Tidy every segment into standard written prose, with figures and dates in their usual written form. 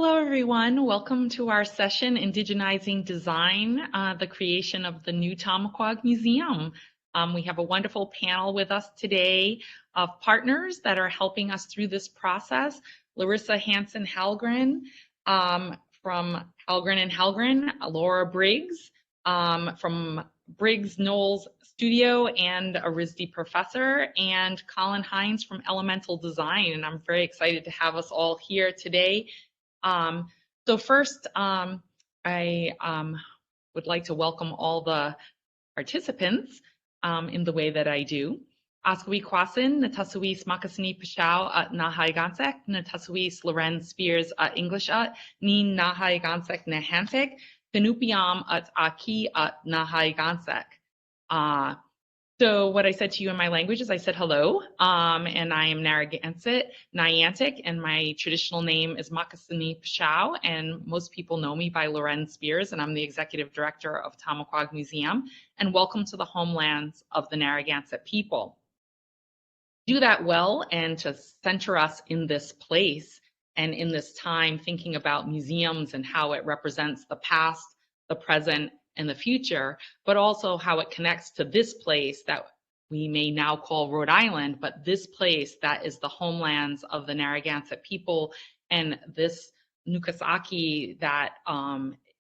Hello, everyone. Welcome to our session, Indigenizing Design, the creation of the new Tomaquag Museum. We have a wonderful panel with us today of partners that are helping us through this process. Larissa Hansen-Halgren from Halgren & Halgren, Laura Briggs from Briggs Knowles Studio and a RISD professor, and Colin Hines from Elemental Design. And I'm very excited to have us all here today. So first, I would like to welcome all the participants in the way that I do. Askawi Kwasin, Natasui Smakasini Pashao at Nahai Gansek, Natasui Sloren Spears at English at Nin Nahai Gansek Nahantek, Kanupiam at Aki at Nahai Gansek. So what I said to you in my language is I said hello, and I am Niantic, and my traditional name is Makasini Pashao, and most people know me by Loren Spears, and I'm the executive director of Tomaquag Museum, and welcome to the homelands of the Narragansett people. Do that well, and to center us in this place and in this time, thinking about museums and how it represents the past, the present, and the future, but also how it connects to this place that we may now call Rhode Island, but this place that is the homelands of the Narragansett people, and this Nukasaki that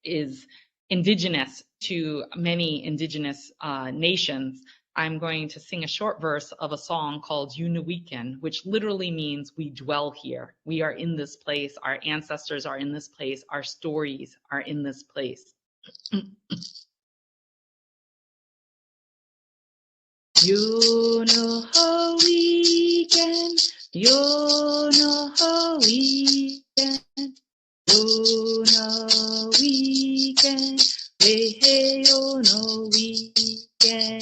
is indigenous to many indigenous nations. I'm going to sing a short verse of a song called Unaweekan, which literally means we dwell here. We are in this place, our ancestors are in this place, our stories are in this place. You know how we can, you know how we can, you know we can, hey, you know we can,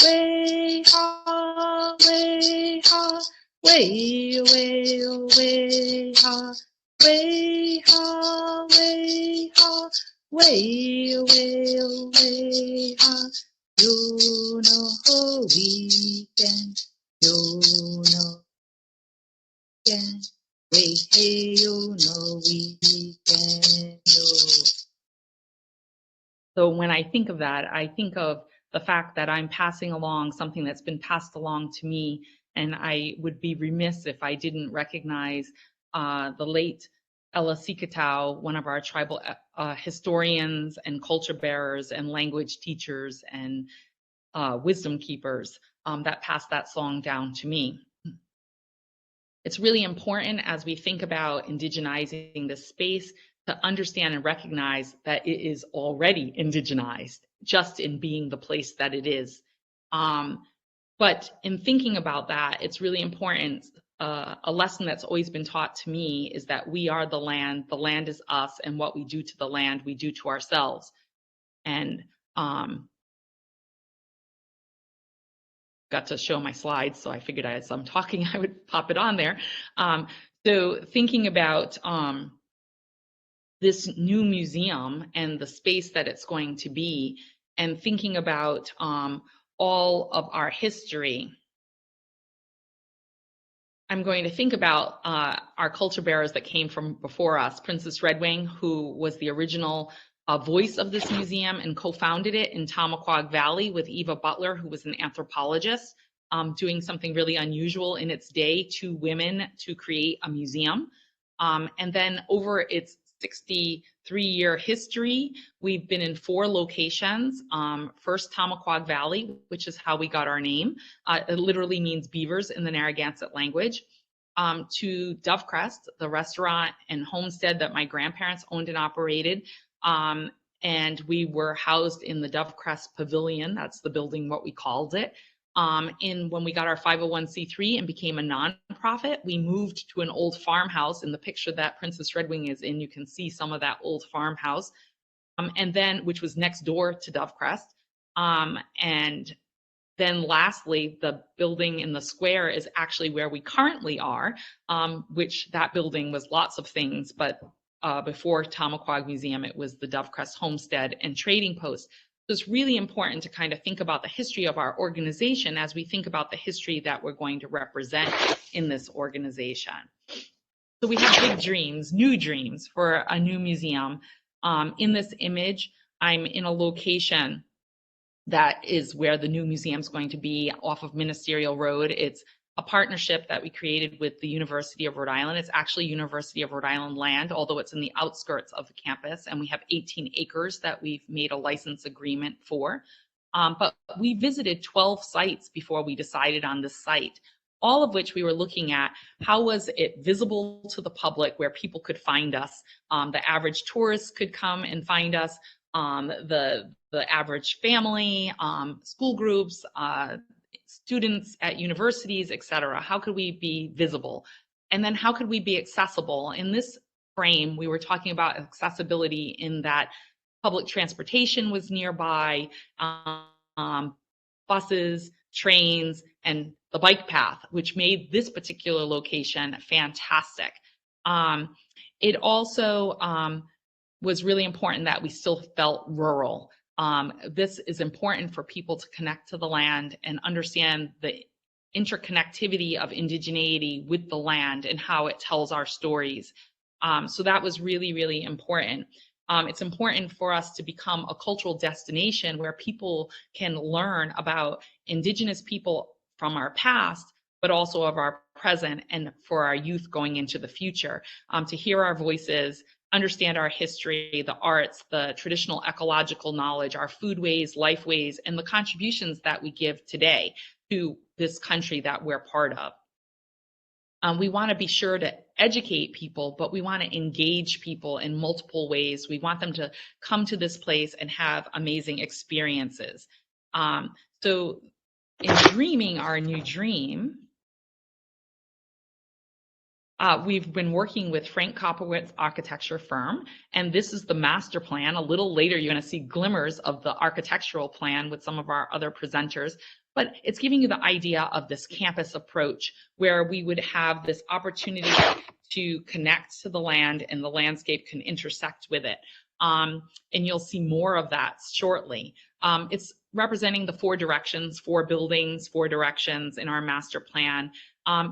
way ha, way ha, way, way ha, way ha, way ha, way ha. You know we can, you know can, hey, you know we can, So when I think of that, I think of the fact that I'm passing along something that's been passed along to me, and I would be remiss if I didn't recognize the late Ella Sikatow, one of our tribal historians and culture bearers and language teachers and wisdom keepers that passed that song down to me. It's really important as we think about indigenizing this space to understand and recognize that it is already indigenized, just in being the place that it is. But in thinking about that, it's really important. A lesson that's always been taught to me is that we are the land is us, and what we do to the land, we do to ourselves. And got to show my slides, so I figured as I'm talking, I would pop it on there. So thinking about this new museum and the space that it's going to be, and thinking about all of our history, I'm going to think about our culture bearers that came from before us. Princess Redwing, who was the original voice of this museum and co-founded it in Tomaquag Valley with Eva Butler, who was an anthropologist, doing something really unusual in its day, 2 women to create a museum. And then over its 63-year history, we've been in 4 locations. First, Tomaquag Valley, which is how we got our name. It literally means beavers in the Narragansett language. To Dovecrest, the restaurant and homestead that my grandparents owned and operated. And we were housed in the Dovecrest Pavilion. That's the building, what we called it. When we got our 501c3 and became a nonprofit, we moved to an old farmhouse. In the picture that Princess Redwing is in, you can see some of that old farmhouse. And then, which was next door to Dovecrest. And then lastly, the building in the square is actually where we currently are, which that building was lots of things, but before Tomaquag Museum, it was the Dovecrest Homestead and Trading Post. So it's really important to kind of think about the history of our organization as we think about the history that we're going to represent in this organization. So we have big dreams, new dreams for a new museum. In this image, I'm in a location that is where the new museum is going to be off of Ministerial Road. It's a partnership that we created with the University of Rhode Island. It's actually University of Rhode Island land, although it's in the outskirts of the campus, and we have 18 acres that we've made a license agreement for. But we visited 12 sites before we decided on this site, all of which we were looking at how was it visible to the public where people could find us. The average tourist could come and find us. The average family, school groups, students at universities, etc. How could we be visible? And then how could we be accessible? In this frame, we were talking about accessibility in that public transportation was nearby, buses, trains, and the bike path, which made this particular location fantastic. It also was really important that we still felt rural. This is important for people to connect to the land and understand the interconnectivity of indigeneity with the land and how it tells our stories. So that was really, really important. It's important for us to become a cultural destination where people can learn about Indigenous people from our past, but also of our present, and for our youth going into the future, to hear our voices, understand our history, the arts, the traditional ecological knowledge, our foodways, lifeways, and the contributions that we give today to this country that we're part of. We want to be sure to educate people, but we want to engage people in multiple ways. We want them to come to this place and have amazing experiences. So in dreaming our new dream, we've been working with Frank Kopowitz architecture firm, and this is the master plan. A little later, you're going to see glimmers of the architectural plan with some of our other presenters, but it's giving you the idea of this campus approach where we would have this opportunity to connect to the land and the landscape can intersect with it. And you'll see more of that shortly. It's representing the 4 directions, 4 buildings, 4 directions in our master plan.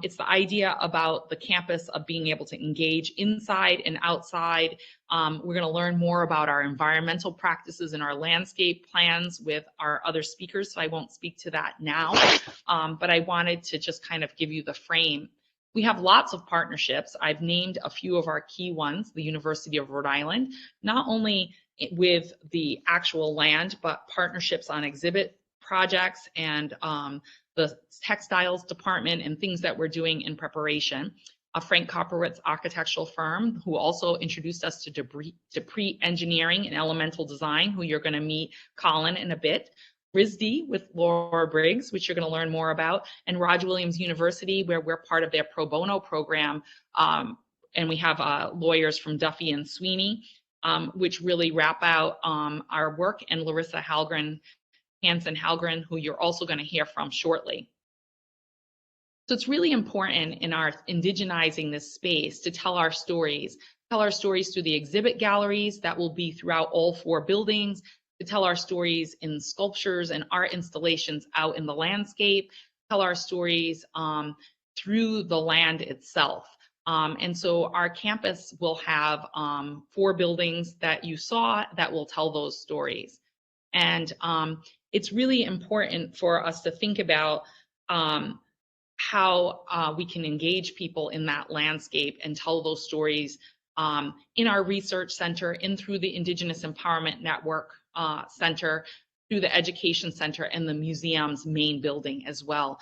It's the idea about the campus of being able to engage inside and outside. We're going to learn more about our environmental practices and our landscape plans with our other speakers, so I won't speak to that now, but I wanted to just kind of give you the frame. We have lots of partnerships. I've named a few of our key ones, the University of Rhode Island, not only with the actual land, but partnerships on exhibit projects and the textiles department and things that we're doing in preparation. Frank Kopowitz architectural firm, who also introduced us to Dupree Engineering and Elemental Design, who you're going to meet Colin in a bit. RISD with Laura Briggs, which you're going to learn more about, and Rhode Williams University, where we're part of their pro bono program. And we have lawyers from Duffy and Sweeney, which really wrap out our work, and Larissa Hansen-Halgren, who you're also going to hear from shortly. So it's really important in our indigenizing this space to tell our stories through the exhibit galleries that will be throughout all 4 buildings, to tell our stories in sculptures and art installations out in the landscape, tell our stories through the land itself. And so our campus will have 4 buildings that you saw that will tell those stories. And it's really important for us to think about how we can engage people in that landscape and tell those stories in our research center, in through the Indigenous Empowerment Network Center, through the Education Center and the museum's main building as well.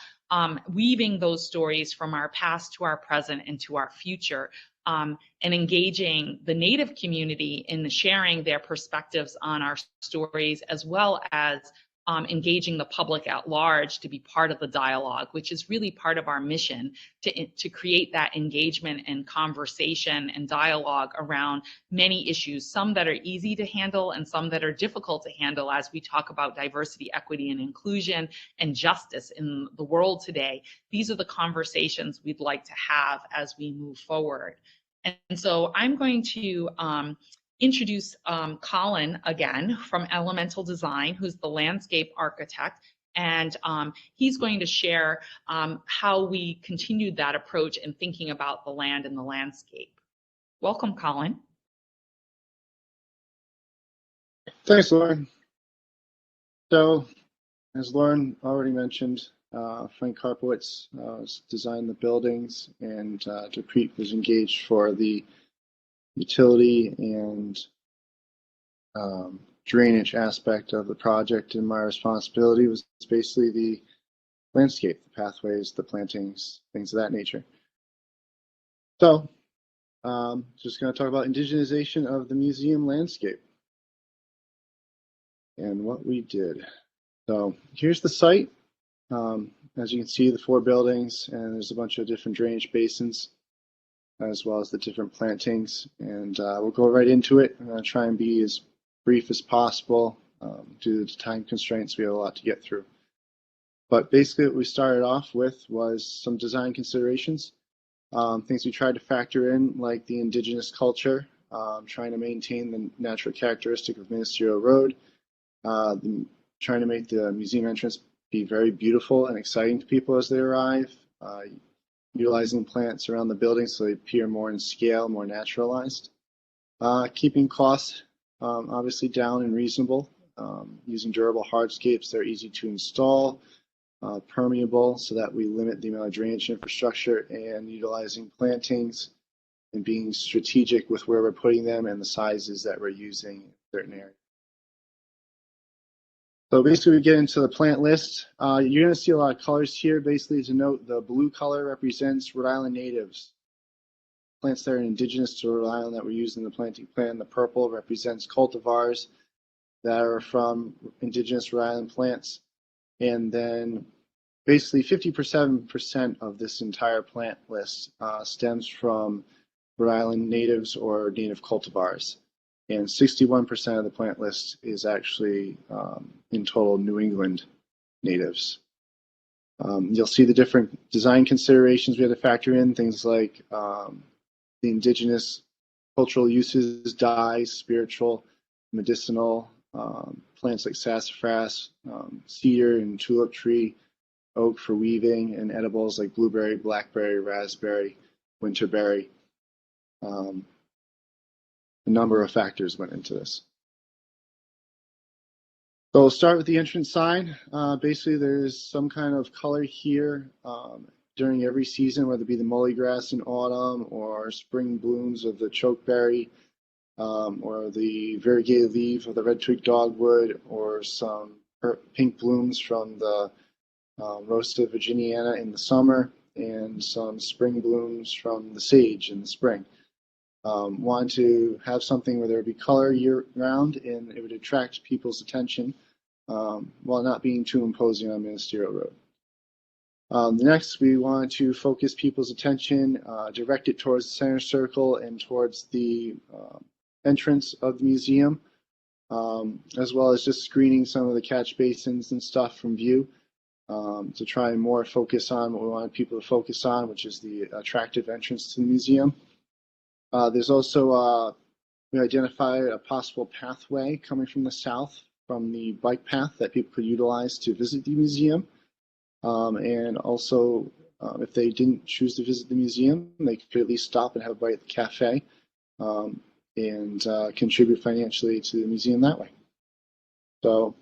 Weaving those stories from our past to our present and to our future, and engaging the Native community in sharing their perspectives on our stories, as well as engaging the public at large to be part of the dialogue, which is really part of our mission to create that engagement and conversation and dialogue around many issues, some that are easy to handle and some that are difficult to handle as we talk about diversity, equity, and inclusion and justice in the world today. These are the conversations we'd like to have as we move forward. And so I'm going to introduce Colin again from Elemental Design, who's the landscape architect. And he's going to share how we continued that approach in thinking about the land and the landscape. Welcome, Colin. Thanks, Lauren. So, as Lauren already mentioned, Frank Karpowitz designed the buildings, and Dupreet was engaged for the utility and drainage aspect of the project, and my responsibility was basically the landscape, the pathways, the plantings, things of that nature. So, just going to talk about indigenization of the museum landscape and what we did. So here's the site. As you can see, the 4 buildings, and there's a bunch of different drainage basins, as well as the different plantings. And we'll go right into it. I'm going to try and be as brief as possible due to time constraints. We have a lot to get through. But basically what we started off with was some design considerations. Things we tried to factor in, like the indigenous culture, trying to maintain the natural characteristic of Medicinal Rhode, trying to make the museum entrance be very beautiful and exciting to people as they arrive, utilizing plants around the building so they appear more in scale, more naturalized, keeping costs obviously down and reasonable, using durable hardscapes that are easy to install, permeable so that we limit the amount of drainage infrastructure, and utilizing plantings and being strategic with where we're putting them and the sizes that we're using in certain areas. So basically we get into the plant list. You're going to see a lot of colors here. Basically, to note, the blue color represents Rhode Island natives, plants that are indigenous to Rhode Island that were used in the planting plan. The purple represents cultivars that are from indigenous Rhode Island plants. And then basically 57% of this entire plant list stems from Rhode Island natives or native cultivars. And 61% of the plant list is actually in total New England natives. You'll see the different design considerations we had to factor in, things like the indigenous cultural uses, dyes, spiritual, medicinal, plants like sassafras, cedar and tulip tree, oak for weaving, and edibles like blueberry, blackberry, raspberry, winterberry. A number of factors went into this. So we'll start with the entrance sign. Basically, there's some kind of color here during every season, whether it be the mullygrass in autumn or spring blooms of the chokeberry, or the variegated leaf of the red twig dogwood, or some pink blooms from the Rosa virginiana in the summer, and some spring blooms from the sage in the spring. Want to have something where there would be color year-round and it would attract people's attention while not being too imposing on Ministerial Road. Next, we want to focus people's attention, direct it towards the center circle and towards the entrance of the museum, as well as just screening some of the catch basins and stuff from view to try and more focus on what we want people to focus on, which is the attractive entrance to the museum. There's also, we identified a possible pathway coming from the south from the bike path that people could utilize to visit the museum. And also, if they didn't choose to visit the museum, they could at least stop and have a bite at the cafe and contribute financially to the museum that way. So,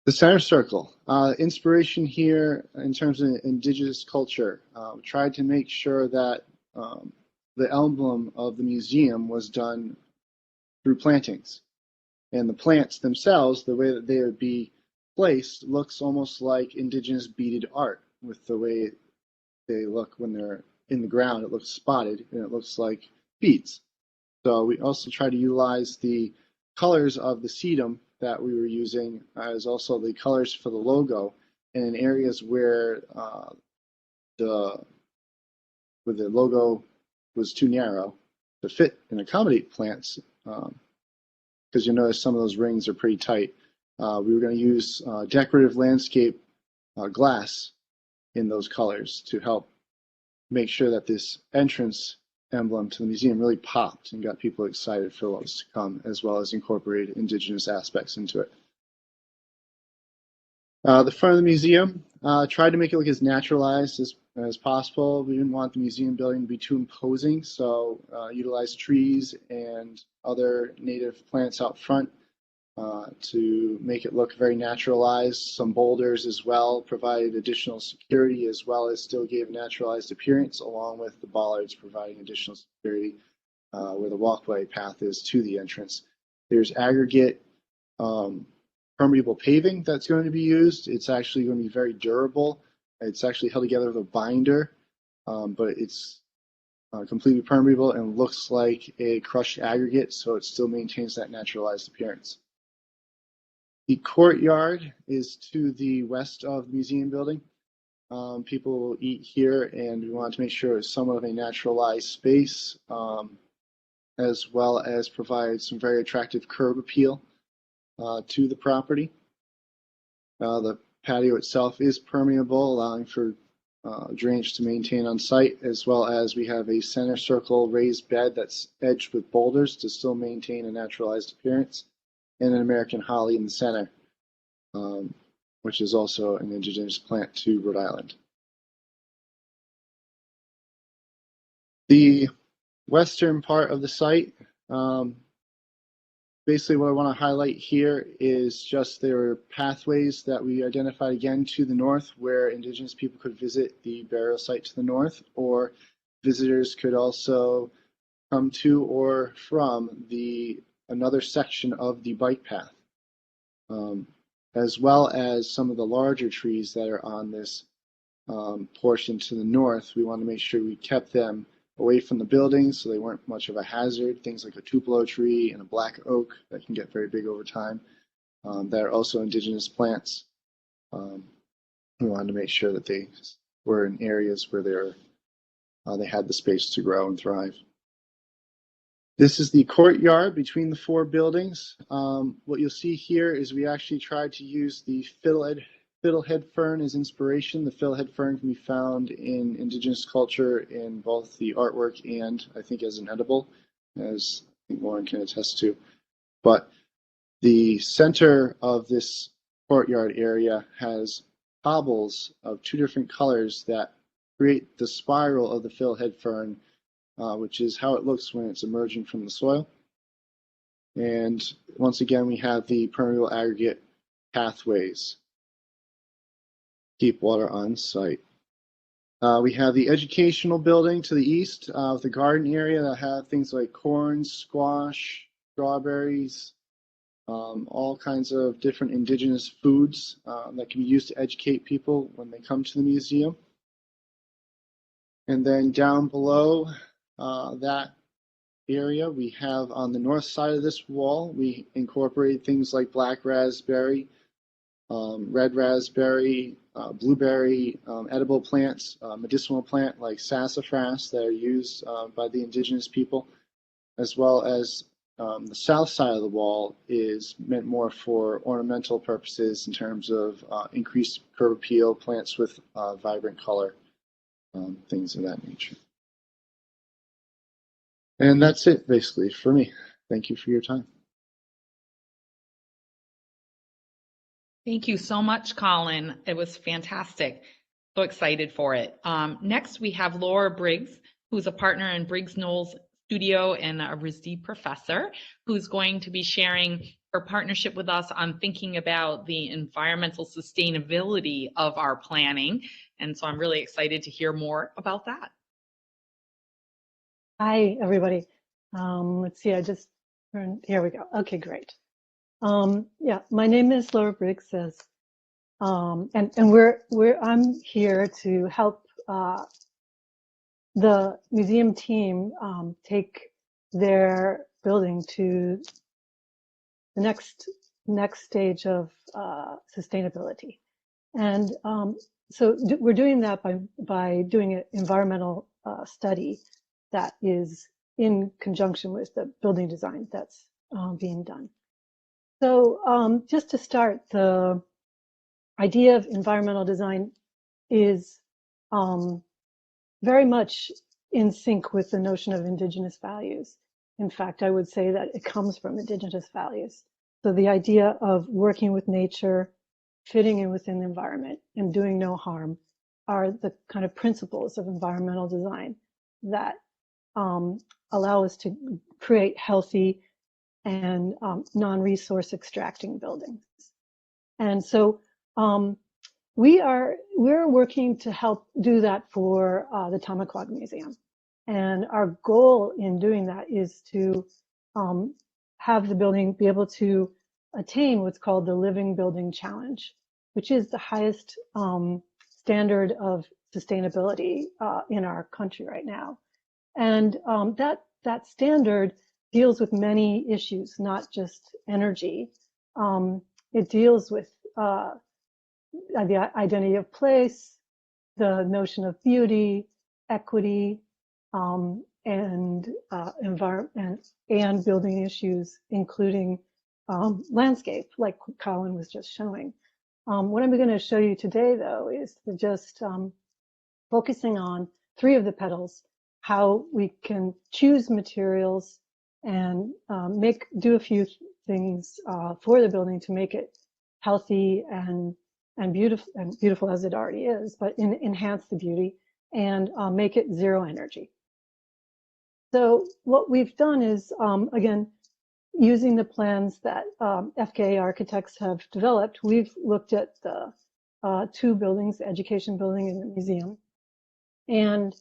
the center circle, inspiration here in terms of indigenous culture. Tried to make sure that the emblem of the museum was done through plantings. And the plants themselves, the way that they would be placed, looks almost like indigenous beaded art with the way they look when they're in the ground. It looks spotted and it looks like beads. So we also try to utilize the colors of the sedum that we were using as also the colors for the logo, and in areas where the logo was too narrow to fit and accommodate plants, because you notice some of those rings are pretty tight. We were going to use decorative landscape glass in those colors to help make sure that this entrance emblem to the museum really popped and got people excited for what was to come, as well as incorporate indigenous aspects into it. The front of the museum, tried to make it look as naturalized as possible. We didn't want the museum building to be too imposing, so utilize trees and other native plants out front to make it look very naturalized. Some boulders as well provided additional security, as well as still gave a naturalized appearance, along with the bollards providing additional security where the walkway path is to the entrance. There's aggregate permeable paving that's going to be used. It's actually going to be very durable. It's actually held together with a binder, but it's completely permeable and looks like a crushed aggregate, so it still maintains that naturalized appearance. The courtyard is to the west of the museum building. People will eat here, and we want to make sure it's somewhat of a naturalized space, as well as provide some very attractive curb appeal to the property. The patio itself is permeable, allowing for drainage to maintain on site, as well as we have a center circle raised bed that's edged with boulders to still maintain a naturalized appearance, and an American holly in the center, which is also an indigenous plant to Rhode Island. The western part of the site, basically what I want to highlight here is just there are pathways that we identified again to the north where indigenous people could visit the burial site to the north, or visitors could also come to or from another section of the bike path, as well as some of the larger trees that are on this portion to the north. We want to make sure we kept them away from the buildings so they weren't much of a hazard. Things like a tupelo tree and a black oak that can get very big over time, that are also indigenous plants. We wanted to make sure that they were in areas where they had the space to grow and thrive. This is the courtyard between the four buildings. What you'll see here is we actually tried to use the fiddlehead fern as inspiration. The fiddlehead fern can be found in indigenous culture in both the artwork and I think as an edible, as I think Lauren can attest to. But the center of this courtyard area has cobbles of two different colors that create the spiral of the fiddlehead fern, which is how it looks when it's emerging from the soil. And once again, we have the permeable aggregate pathways. Keep water on site. We have the educational building to the east with the garden area that have things like corn, squash, strawberries, all kinds of different indigenous foods that can be used to educate people when they come to the museum. And then down below that area, we have on the north side of this wall, we incorporated things like black raspberry, red raspberry, blueberry, edible plants, medicinal plant like sassafras that are used by the indigenous people, as well as the south side of the wall is meant more for ornamental purposes in terms of increased curb appeal, plants with vibrant color, things of that nature. And that's it basically for me. Thank you for your time. Thank you so much, Colin. It was fantastic. So excited for it. Next, we have Laura Briggs, who's a partner in Briggs Knowles Studio and a RISD professor, who's going to be sharing her partnership with us on thinking about the environmental sustainability of our planning. And so I'm really excited to hear more about that. Hi, everybody. Let's see, I just turned, here we go. Okay, great. Yeah, my name is Laura Briggs, and I'm here to help the museum team take their building to the next stage of sustainability. And so we're doing that by doing an environmental study that is in conjunction with the building design that's being done. So just to start, the idea of environmental design is very much in sync with the notion of indigenous values. In fact, I would say that it comes from indigenous values. So the idea of working with nature fitting in within the environment and doing no harm are the kind of principles of environmental design that allow us to create healthy and non-resource extracting buildings. And so we're working to help do that for the Tomaquag Museum. And our goal in doing that is to have the building be able to attain what's called the Living Building Challenge, which is the highest standard of sustainability in our country right now. And that standard deals with many issues, not just energy. It deals with the identity of place, the notion of beauty, equity, and environment and building issues, including landscape, like Colin was just showing. What I'm going to show you today, though, is just focusing on 3 of the petals, how we can choose materials and do a few things for the building to make it healthy and beautiful as it already is, but enhance the beauty and make it zero energy. So what we've done is, again, using the plans that FKA architects have developed, we've looked at the 2 buildings, the education building and the museum, and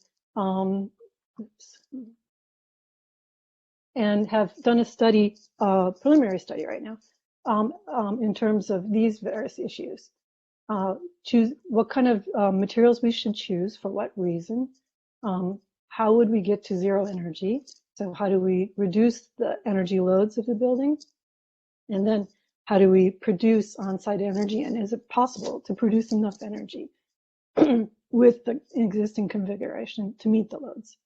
have done a study, preliminary study right now, in terms of these various issues. Choose what kind of materials we should choose, for what reason, how would we get to zero energy, so how do we reduce the energy loads of the building, and then how do we produce on-site energy, and is it possible to produce enough energy with the existing configuration to meet the loads.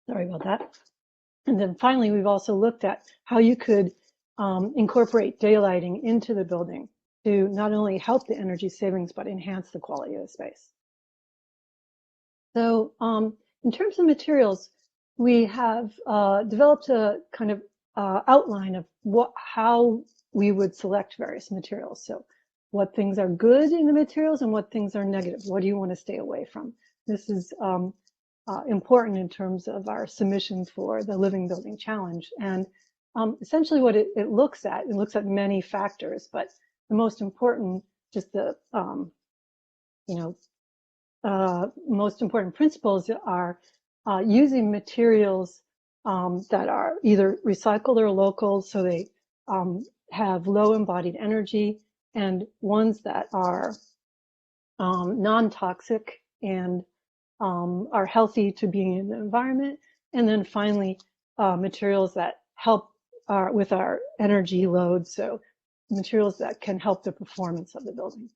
Sorry about that. And then finally, we've also looked at how you could incorporate daylighting into the building to not only help the energy savings, but enhance the quality of the space. So in terms of materials, we have developed a kind of outline of how we would select various materials. So what things are good in the materials and what things are negative. What do you want to stay away from? This is important in terms of our submission for the Living Building Challenge. And essentially what it looks at many factors, but the most important, just the most important principles are using materials that are either recycled or local, so they have low embodied energy, and ones that are non-toxic and are healthy to being in the environment. And then finally, materials that help with our energy load, so materials that can help the performance of the building.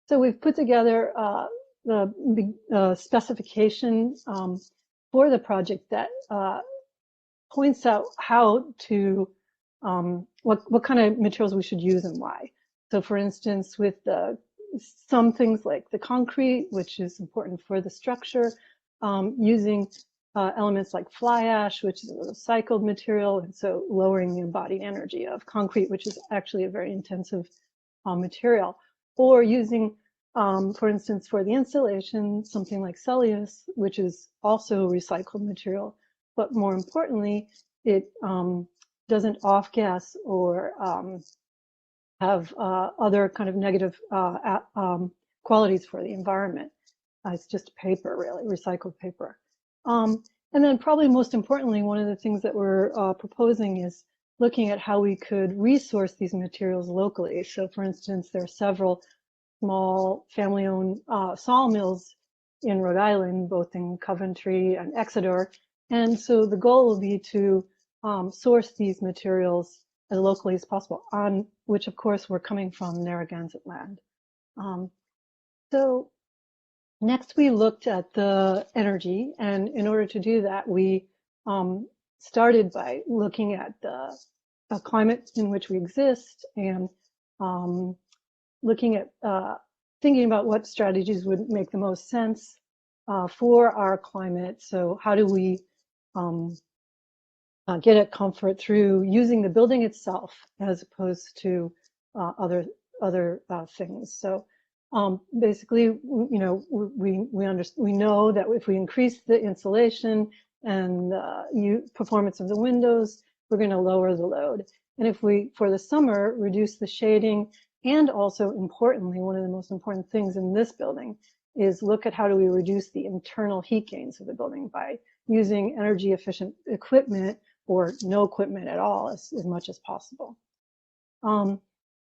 So we've put together the specification for the project that points out how to, what kind of materials we should use and why. So for instance, with some things like the concrete, which is important for the structure, using elements like fly ash, which is a recycled material, and so lowering the embodied energy of concrete, which is actually a very intensive material. Or using, for instance, for the insulation, something like cellulose, which is also recycled material, but more importantly, it doesn't off-gas or have other kind of negative qualities for the environment. It's just paper, really, recycled paper. And then probably most importantly, one of the things that we're proposing is looking at how we could resource these materials locally. So for instance, there are several small family-owned sawmills in Rhode Island, both in Coventry and Exeter. And so the goal will be to source these materials as locally as possible, on which of course we're coming from Narragansett land. So next we looked at the energy, and in order to do that, we started by looking at the climate in which we exist and looking at thinking about what strategies would make the most sense for our climate. So how do we get at comfort through using the building itself as opposed to other things. So basically, you know, we know that if we increase the insulation and performance of the windows, we're going to lower the load. And if we, for the summer, reduce the shading, and also importantly, one of the most important things in this building is look at how do we reduce the internal heat gains of the building by using energy efficient equipment or no equipment at all as much as possible.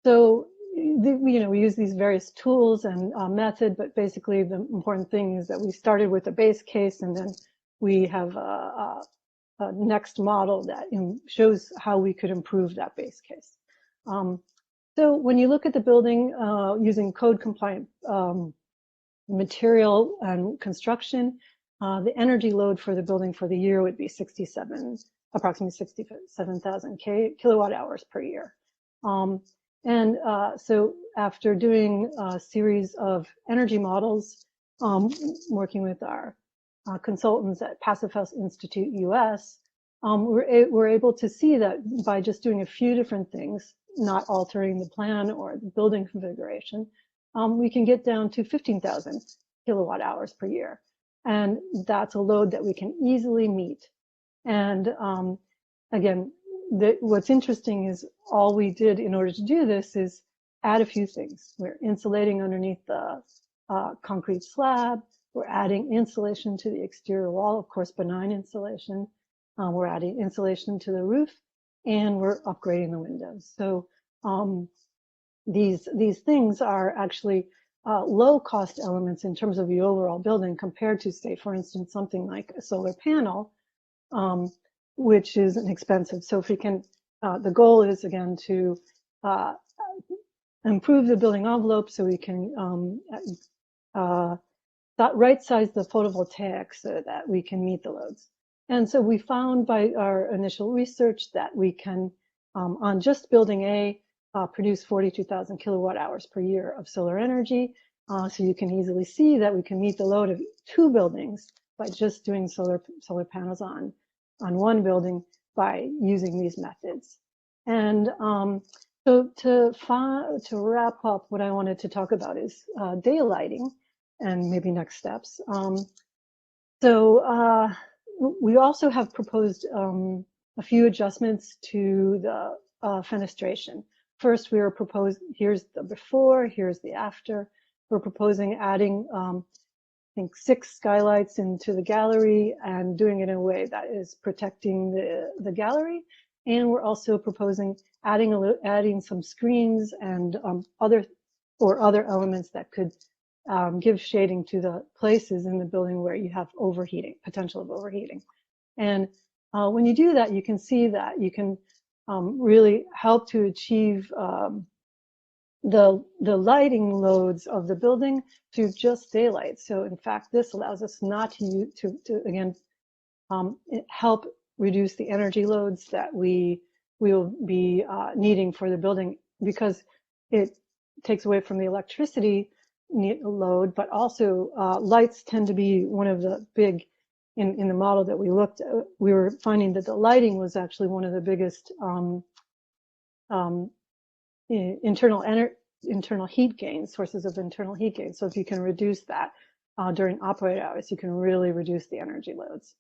So you know, we use these various tools and method, but basically the important thing is that we started with a base case, and then we have a next model that shows how we could improve that base case. So when you look at the building using code compliant material and construction, the energy load for the building for the year would be approximately 67,000 kilowatt hours per year. So after doing a series of energy models, working with our consultants at Passive House Institute US, we're able to see that by just doing a few different things, not altering the plan or the building configuration, we can get down to 15,000 kilowatt hours per year. And that's a load that we can easily meet. And again, what's interesting is all we did in order to do this is add a few things. We're insulating underneath the concrete slab. We're adding insulation to the exterior wall, of course, benign insulation. We're adding insulation to the roof, and we're upgrading the windows. So these things are actually low cost elements in terms of the overall building compared to, say, for instance, something like a solar panel, which is expensive. So if we can, the goal is again to improve the building envelope so we can right size the photovoltaic so that we can meet the loads. And so we found by our initial research that we can, on just building A, produce 42,000 kilowatt hours per year of solar energy. So you can easily see that we can meet the load of 2 buildings by just doing solar panels on one building by using these methods. And so to wrap up, what I wanted to talk about is daylighting and maybe next steps. We also have proposed a few adjustments to the fenestration. First, we were proposed, here's the before, here's the after. We're proposing adding, I think, 6 skylights into the gallery and doing it in a way that is protecting the gallery. And we're also proposing adding some screens and other elements that could give shading to the places in the building where you have overheating, potential of overheating. And when you do that, you can see that you can really help to achieve the lighting loads of the building through just daylight. So in fact, this allows us not to again, help reduce the energy loads that we will be needing for the building, because it takes away from the electricity load, but also lights tend to be one of the big, in the model that we looked at, we were finding that the lighting was actually one of the biggest internal heat gains, sources of internal heat gain. So if you can reduce that during operating hours, you can really reduce the energy loads.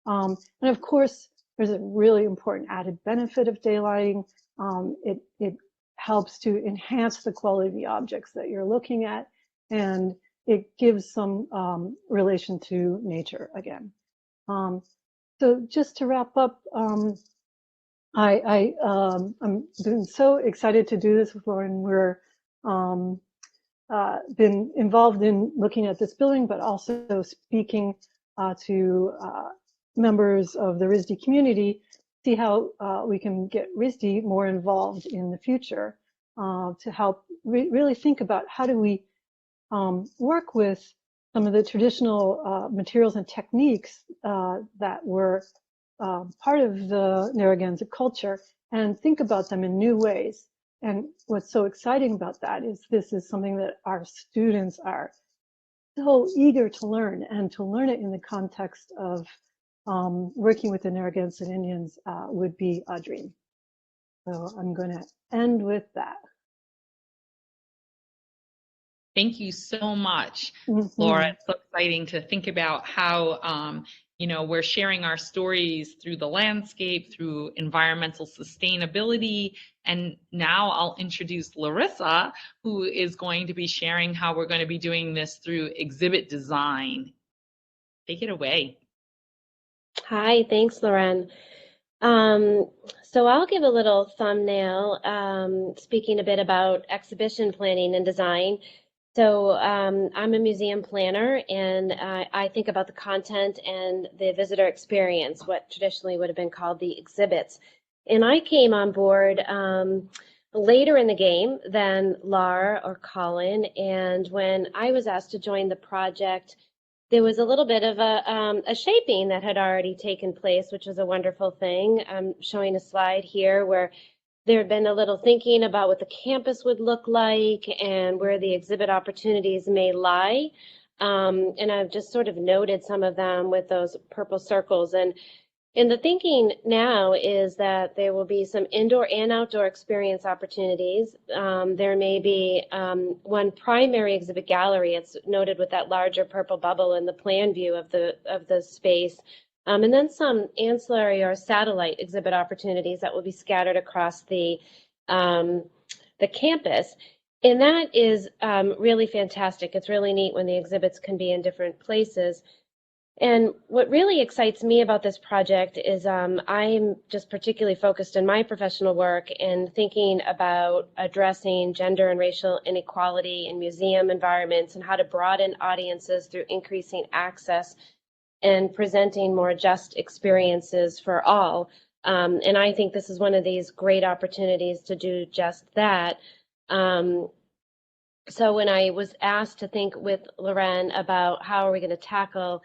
And of course, there's a really important added benefit of daylighting. It helps to enhance the quality of the objects that you're looking at, and it gives some relation to nature again. So just to wrap up, I'm so excited to do this with Lauren. We're been involved in looking at this building, but also speaking to members of the RISD community, see how we can get RISD more involved in the future to help really think about how do we work with some of the traditional materials and techniques that were part of the Narragansett culture, and think about them in new ways. And what's so exciting about that is this is something that our students are so eager to learn, and to learn it in the context of working with the Narragansett Indians would be a dream. So I'm going to end with that. Thank you so much, Mhm. Laura. It's so exciting to think about how, we're sharing our stories through the landscape, through environmental sustainability. And now I'll introduce Larissa, who is going to be sharing how we're going to be doing this through exhibit design. Take it away. Hi, thanks, Lauren. So I'll give a little thumbnail, speaking a bit about exhibition planning and design. So I'm a museum planner, and I think about the content and the visitor experience, what traditionally would have been called the exhibits. And I came on board later in the game than Lar or Colin, and when I was asked to join the project, there was a little bit of a shaping that had already taken place, which was a wonderful thing. I'm showing a slide here where there had been a little thinking about what the campus would look like and where the exhibit opportunities may lie. And I've just sort of noted some of them with those purple circles. And the thinking now is that there will be some indoor and outdoor experience opportunities. There may be one primary exhibit gallery. It's noted with that larger purple bubble in the plan view of the space. And then some ancillary or satellite exhibit opportunities that will be scattered across the campus. And that is really fantastic. It's really neat when the exhibits can be in different places. And what really excites me about this project is I'm just particularly focused in my professional work in thinking about addressing gender and racial inequality in museum environments and how to broaden audiences through increasing access and presenting more just experiences for all. And I think this is one of these great opportunities to do just that. So when I was asked to think with Loren about how are we going to tackle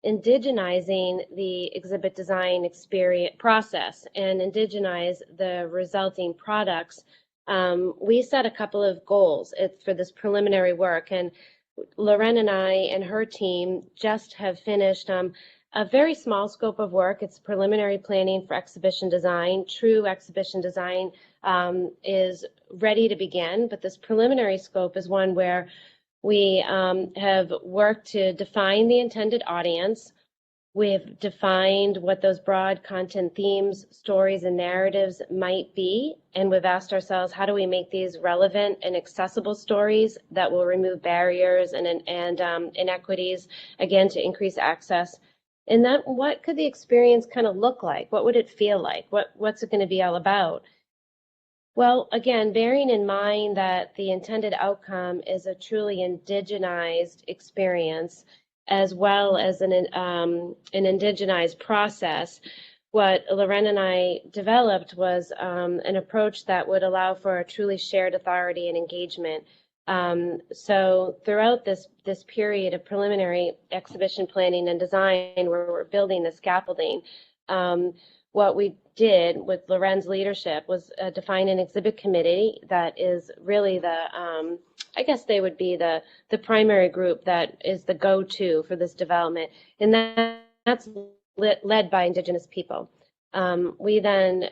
indigenizing the exhibit design experience process and indigenize the resulting products, we set a couple of goals for this preliminary work. And Loren and I and her team just have finished a very small scope of work. It's preliminary planning for exhibition design. True exhibition design is ready to begin, but this preliminary scope is one where we have worked to define the intended audience. We've defined what those broad content themes, stories, and narratives might be, and we've asked ourselves, how do we make these relevant and accessible stories that will remove barriers and inequities, again, to increase access? And then what could the experience kind of look like? What would it feel like? What's it going to be all about? Well, again, bearing in mind that the intended outcome is a truly indigenized experience, as well as an indigenized process, what Loren and I developed was an approach that would allow for a truly shared authority and engagement. So throughout this period of preliminary exhibition planning and design, where we're building the scaffolding, what we did with Loren's leadership was define an exhibit committee that is really I guess they would be the primary group that is the go-to for this development, and that's led by Indigenous people. We then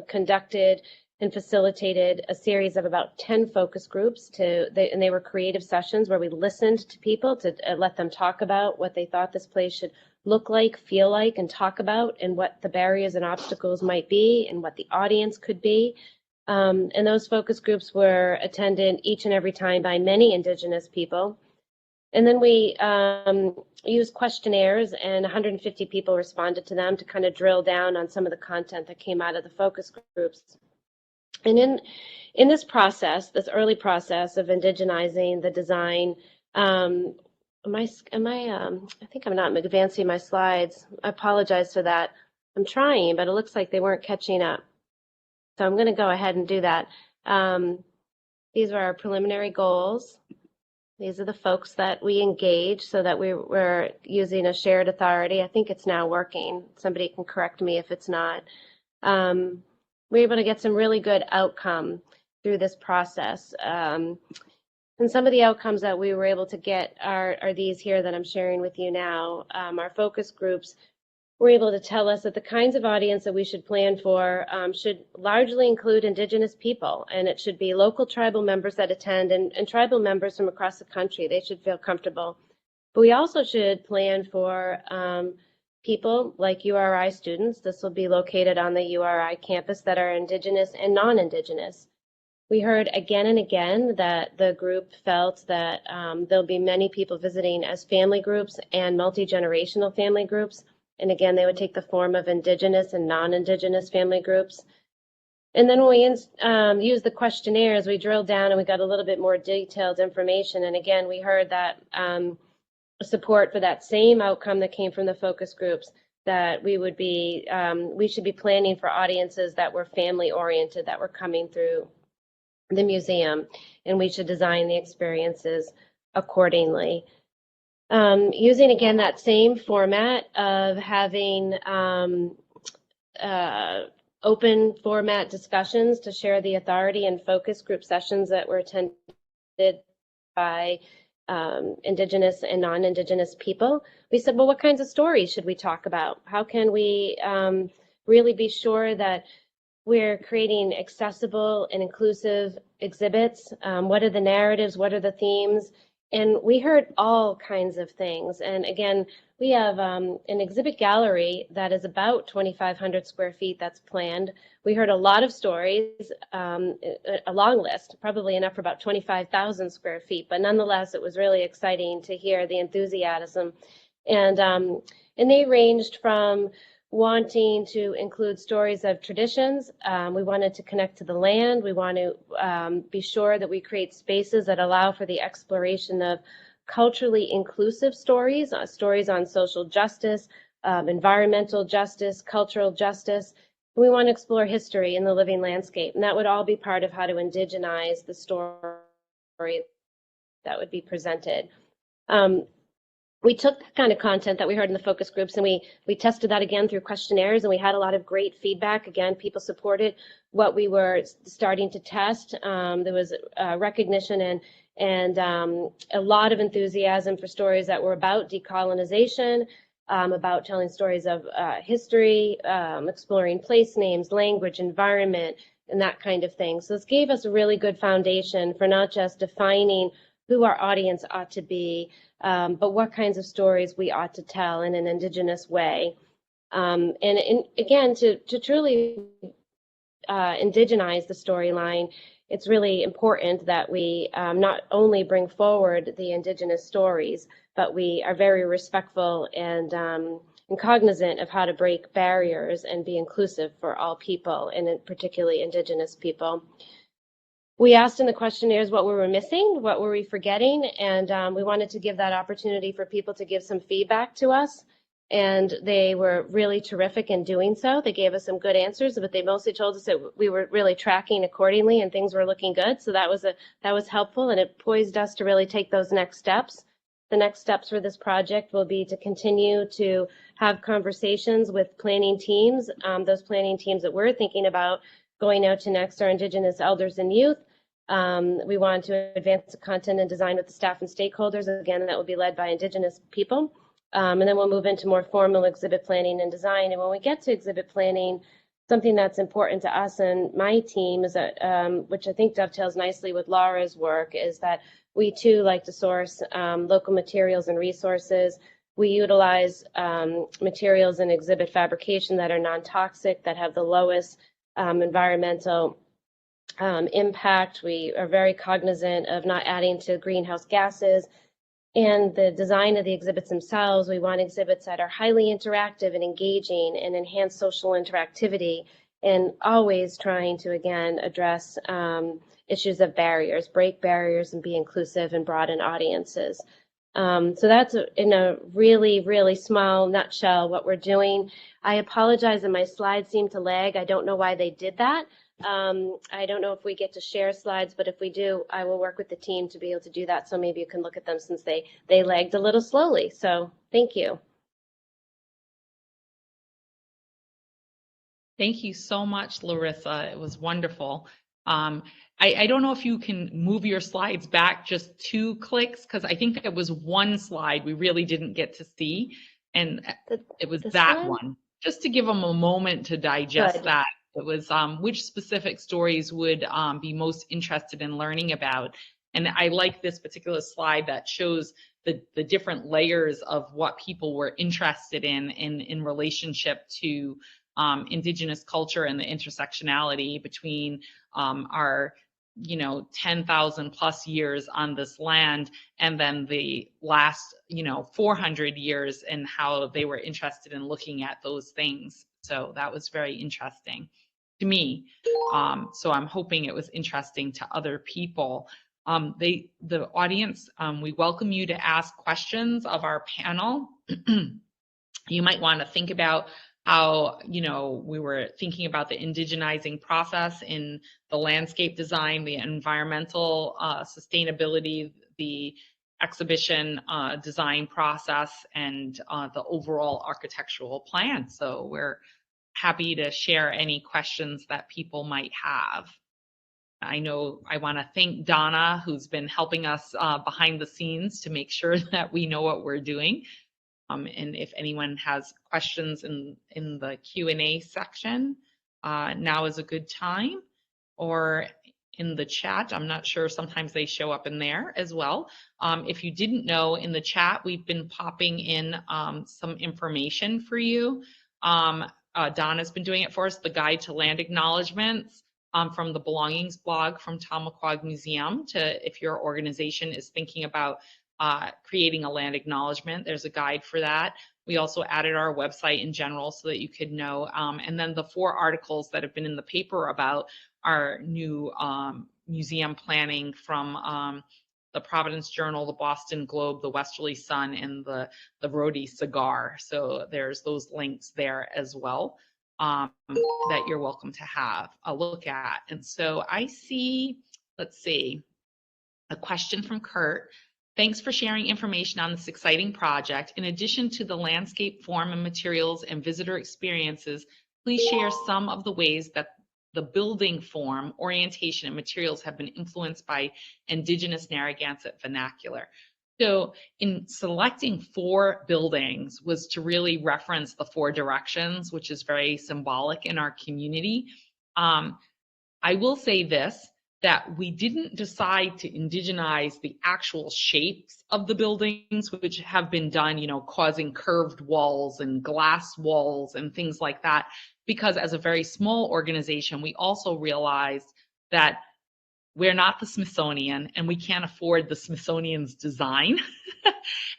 conducted and facilitated a series of about 10 focus groups and they were creative sessions where we listened to people to let them talk about what they thought this place should look like, feel like, and talk about, and what the barriers and obstacles might be, and what the audience could be. And those focus groups were attended each and every time by many Indigenous people. And then we used questionnaires, and 150 people responded to them to kind of drill down on some of the content that came out of the focus groups. And in this process, this early process of indigenizing the design, I think I'm not advancing my slides. I apologize for that. I'm trying, but it looks like they weren't catching up. So I'm going to go ahead and do that. These are our preliminary goals. These are the folks that we engage so that we're using a shared authority. I think it's now working. Somebody can correct me if it's not. We're able to get some really good outcome through this process. And some of the outcomes that we were able to get are these here that I'm sharing with you now. Our focus groups were able to tell us that the kinds of audience that we should plan for should largely include Indigenous people, and it should be local tribal members that attend and tribal members from across the country. They should feel comfortable. But we also should plan for people like URI students. This will be located on the URI campus that are Indigenous and non-Indigenous. We heard again and again that the group felt that there'll be many people visiting as family groups and multi-generational family groups. And again, they would take the form of Indigenous and non-Indigenous family groups. And then when we used the questionnaires, we drilled down and we got a little bit more detailed information. And again, we heard that support for that same outcome that came from the focus groups, that we should be planning for audiences that were family oriented, that were coming through the museum, and we should design the experiences accordingly. Using again that same format of having open format discussions to share the authority and focus group sessions that were attended by Indigenous and non-Indigenous people, we said, well, what kinds of stories should we talk about? How can we really be sure that we're creating accessible and inclusive exhibits? What are the narratives? What are the themes? And we heard all kinds of things. And again, we have an exhibit gallery that is about 2,500 square feet that's planned. We heard a lot of stories, a long list, probably enough for about 25,000 square feet. But nonetheless, it was really exciting to hear the enthusiasm. And they ranged from wanting to include stories of traditions. We wanted to connect to the land. We want to be sure that we create spaces that allow for the exploration of culturally inclusive stories, stories on social justice, environmental justice, cultural justice. We want to explore history in the living landscape, and that would all be part of how to indigenize the story that would be presented. We took that kind of content that we heard in the focus groups and we tested that again through questionnaires, and we had a lot of great feedback. Again, people supported what we were starting to test. There was recognition and a lot of enthusiasm for stories that were about decolonization, about telling stories of history, exploring place names, language, environment, and that kind of thing. So this gave us a really good foundation for not just defining who our audience ought to be, but what kinds of stories we ought to tell in an Indigenous way. And again, to truly indigenize the storyline, it's really important that we not only bring forward the Indigenous stories, but we are very respectful and cognizant of how to break barriers and be inclusive for all people, and particularly Indigenous people. We asked in the questionnaires what we were missing, what were we forgetting, and we wanted to give that opportunity for people to give some feedback to us. And they were really terrific in doing so. They gave us some good answers, but they mostly told us that we were really tracking accordingly and things were looking good. So that was helpful, and it poised us to really take those next steps. The next steps for this project will be to continue to have conversations with planning teams. Those planning teams that we're thinking about going out to next are Indigenous elders and youth. We want to advance the content and design with the staff and stakeholders. Again, that will be led by Indigenous people. And then we'll move into more formal exhibit planning and design. And when we get to exhibit planning, something that's important to us and my team is that, which I think dovetails nicely with Laura's work, is that we too like to source local materials and resources. We utilize materials in exhibit fabrication that are non-toxic, that have the lowest environmental impact. We are very cognizant of not adding to greenhouse gases. And the design of the exhibits themselves, we want exhibits that are highly interactive and engaging and enhance social interactivity, and always trying to, again, address issues of barriers, break barriers, and be inclusive and broaden audiences. So that's in a really, really small nutshell what we're doing. I apologize that my slides seem to lag. I don't know why they did that. I don't know if we get to share slides, but if we do, I will work with the team to be able to do that. So maybe you can look at them since they lagged a little slowly. So thank you. Thank you so much, Larissa. It was wonderful. I don't know if you can move your slides back just 2 clicks, because I think it was one slide we really didn't get to see. And it was This that one? one, just to give them a moment to digest Good. that. It was which specific stories would be most interested in learning about. And I like this particular slide that shows the different layers of what people were interested in relationship to Indigenous culture and the intersectionality between our 10,000 plus years on this land, and then the last 400 years, and how they were interested in looking at those things. So that was very interesting to me. So I'm hoping it was interesting to other people. The audience, we welcome you to ask questions of our panel. You might want to think about how, we were thinking about the indigenizing process in the landscape design, the environmental sustainability, the exhibition design process, and the overall architectural plan. So we're happy to share any questions that people might have. I know I want to thank Donna, who's been helping us behind the scenes to make sure that we know what we're doing. And if anyone has questions in the Q&A section, now is a good time, or in the chat. I'm not sure, sometimes they show up in there as well. If you didn't know, in the chat, we've been popping in some information for you. Donna's been doing it for us, the Guide to Land Acknowledgements from the Belongings blog from Tomaquag Museum, to if your organization is thinking about creating a land acknowledgement, there's a guide for that. We also added our website in general so that you could know. And then the 4 articles that have been in the paper about our new museum planning from the Providence Journal, the Boston Globe, the Westerly Sun, and the Rhode cigar. So there's those links there as well that you're welcome to have a look at. And so I see, let's see, a question from Kurt. Thanks for sharing information on this exciting project. In addition to the landscape form and materials and visitor experiences, please share some of the ways that the building form, orientation, and materials have been influenced by Indigenous Narragansett vernacular. So in selecting 4 buildings was to really reference the 4 directions, which is very symbolic in our community. I will say this, that we didn't decide to indigenize the actual shapes of the buildings, which have been done, causing curved walls and glass walls and things like that, because as a very small organization, we also realized that we're not the Smithsonian and we can't afford the Smithsonian's design.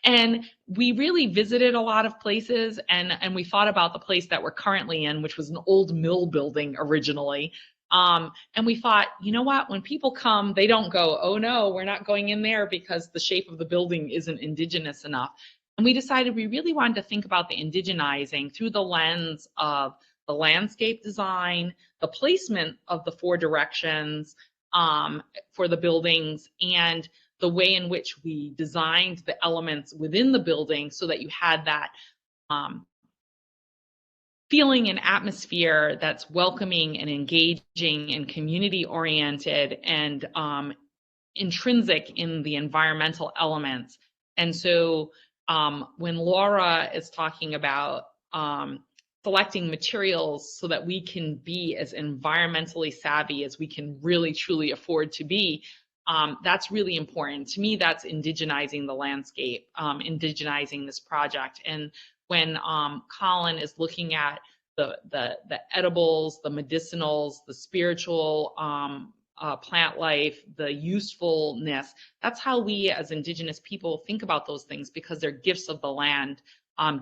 And we really visited a lot of places, and we thought about the place that we're currently in, which was an old mill building originally. And we thought, you know what, when people come, they don't go, oh no, we're not going in there because the shape of the building isn't indigenous enough. And we decided we really wanted to think about the indigenizing through the lens of the landscape design, the placement of the 4 directions for the buildings, and the way in which we designed the elements within the building so that you had that feeling and atmosphere that's welcoming and engaging and community oriented and intrinsic in the environmental elements. And so when Laura is talking about selecting materials so that we can be as environmentally savvy as we can really truly afford to be, that's really important. To me, that's indigenizing the landscape, indigenizing this project. And when Colin is looking at the edibles, the medicinals, the spiritual plant life, the usefulness, that's how we as Indigenous people think about those things, because they're gifts of the land,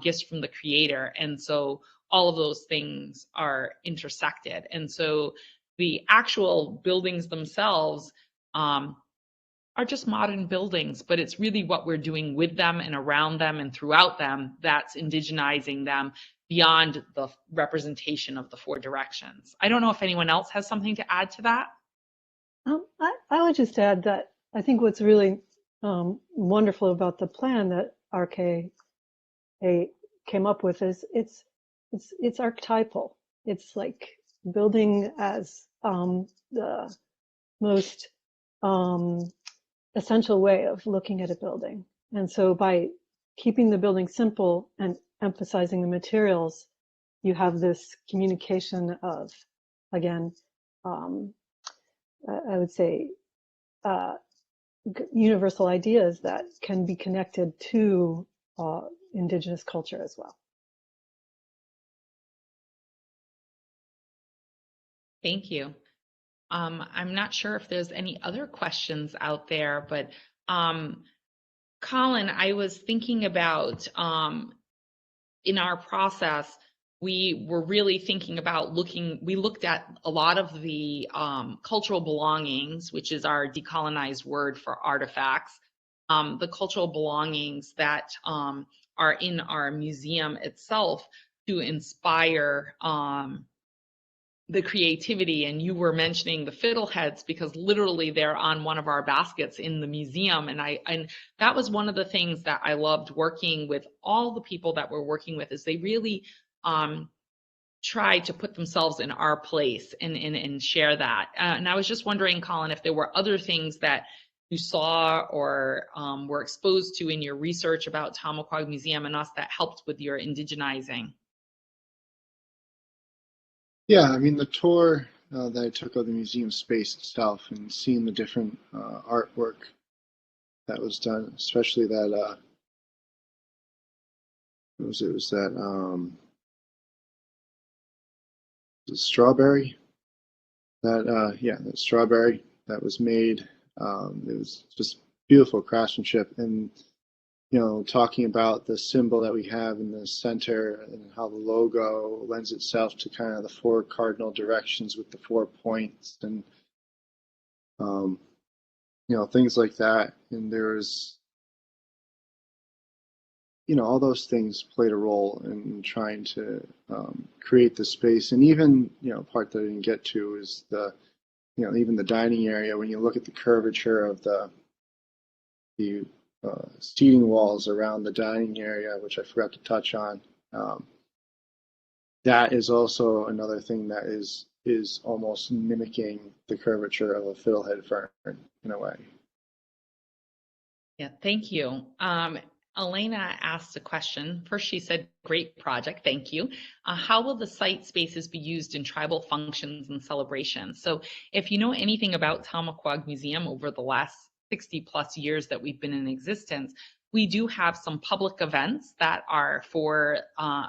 gifts from the Creator. And so all of those things are intersected. And so the actual buildings themselves are just modern buildings, but it's really what we're doing with them and around them and throughout them that's indigenizing them beyond the representation of the 4 directions. I don't know if anyone else has something to add to that. I would just add that I think what's really wonderful about the plan that RKA came up with is it's archetypal. It's like building as the most essential way of looking at a building. And so by keeping the building simple and emphasizing the materials, you have this communication of, again, I would say, universal ideas that can be connected to Indigenous culture as well. Thank you. I'm not sure if there's any other questions out there, but Colin, I was thinking about in our process, we were really thinking about we looked at a lot of the cultural belongings, which is our decolonized word for artifacts, the cultural belongings that are in our museum itself to inspire the creativity. And you were mentioning the fiddleheads because literally they're on one of our baskets in the museum. And that was one of the things that I loved working with all the people that we're working with, is they really try to put themselves in our place and share that. And I was just wondering, Colin, if there were other things that you saw or were exposed to in your research about Tomaquag Museum and us that helped with your indigenizing. Yeah, I mean, the tour that I took of the museum space itself and seeing the different artwork that was done, especially that, what was it? Was that the strawberry? That, yeah, the strawberry that was made. It was just beautiful craftsmanship, and you know, talking about the symbol that we have in the center and how the logo lends itself to kind of the four cardinal directions with the 4 points, and you know, things like that. And there was, you know, all those things played a role in trying to create the space. And even, you know, part that I didn't get to is the, you know, even the dining area. When you look at the curvature of the seating walls around the dining area, which I forgot to touch on, that is also another thing that is almost mimicking the curvature of a fiddlehead fern in a way. Yeah, thank you. Elena asked a question. First, she said, great project, thank you. How will the site spaces be used in tribal functions and celebrations? So if you know anything about Tomaquag Museum over the last 60 plus years that we've been in existence, we do have some public events that are for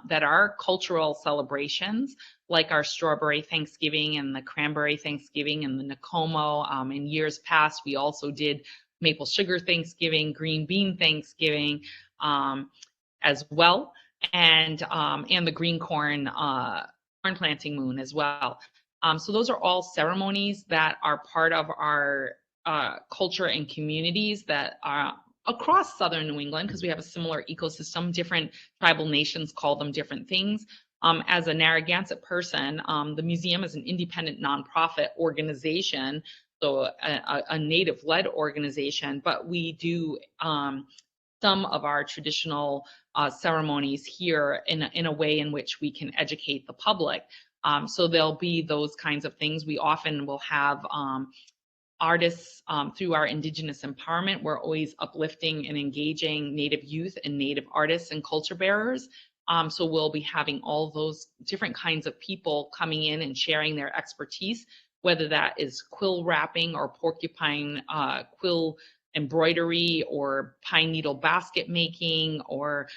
that are cultural celebrations, like our Strawberry Thanksgiving and the Cranberry Thanksgiving and the Nakomo. In years past, we also did Maple Sugar Thanksgiving, Green Bean Thanksgiving as well, and the Green Corn Planting Moon as well. So those are all ceremonies that are part of our culture and communities that are across southern New England, because we have a similar ecosystem. Different tribal nations call them different things. As a Narragansett person, the museum is an independent nonprofit organization, so a native-led organization, but we do some of our traditional ceremonies here in a way in which we can educate the public. So there'll be those kinds of things. We often will have artists through our Indigenous empowerment. We're always uplifting and engaging Native youth and Native artists and culture bearers. So we'll be having all those different kinds of people coming in and sharing their expertise, whether that is quill wrapping or porcupine quill embroidery or pine needle basket making, or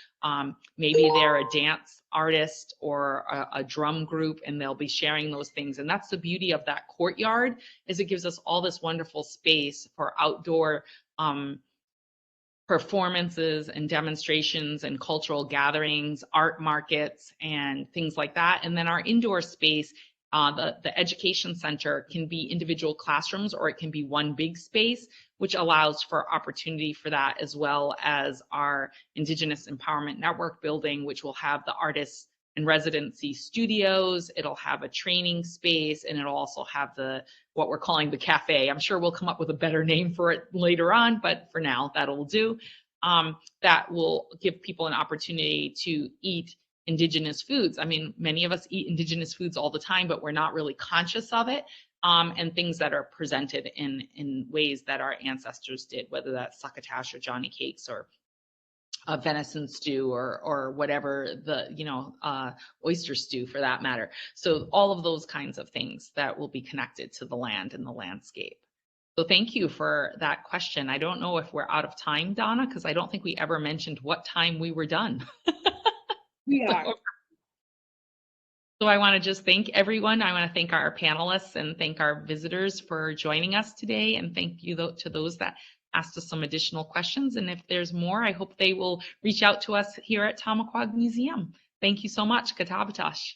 maybe they're a dance artist or a drum group, and they'll be sharing those things. And that's the beauty of that courtyard, is it gives us all this wonderful space for outdoor performances and demonstrations and cultural gatherings, art markets, and things like that. And then our indoor space, the education center, can be individual classrooms, or it can be one big space, which allows for opportunity for that, as well as our Indigenous Empowerment Network building, which will have the artists and residency studios. It'll have a training space, and it'll also have what we're calling the cafe. I'm sure we'll come up with a better name for it later on, but for now, that'll do. That will give people an opportunity to eat Indigenous foods. I mean, many of us eat Indigenous foods all the time, but we're not really conscious of it. And things that are presented in ways that our ancestors did, whether that's succotash or Johnny cakes or a venison stew or whatever the, oyster stew for that matter. So all of those kinds of things that will be connected to the land and the landscape. So thank you for that question. I don't know if we're out of time, Donna, because I don't think we ever mentioned what time we were done. We are. So I want to just thank everyone. I want to thank our panelists and thank our visitors for joining us today. And thank you to those that asked us some additional questions. And if there's more, I hope they will reach out to us here at Tomaquag Museum. Thank you so much. Katabatash.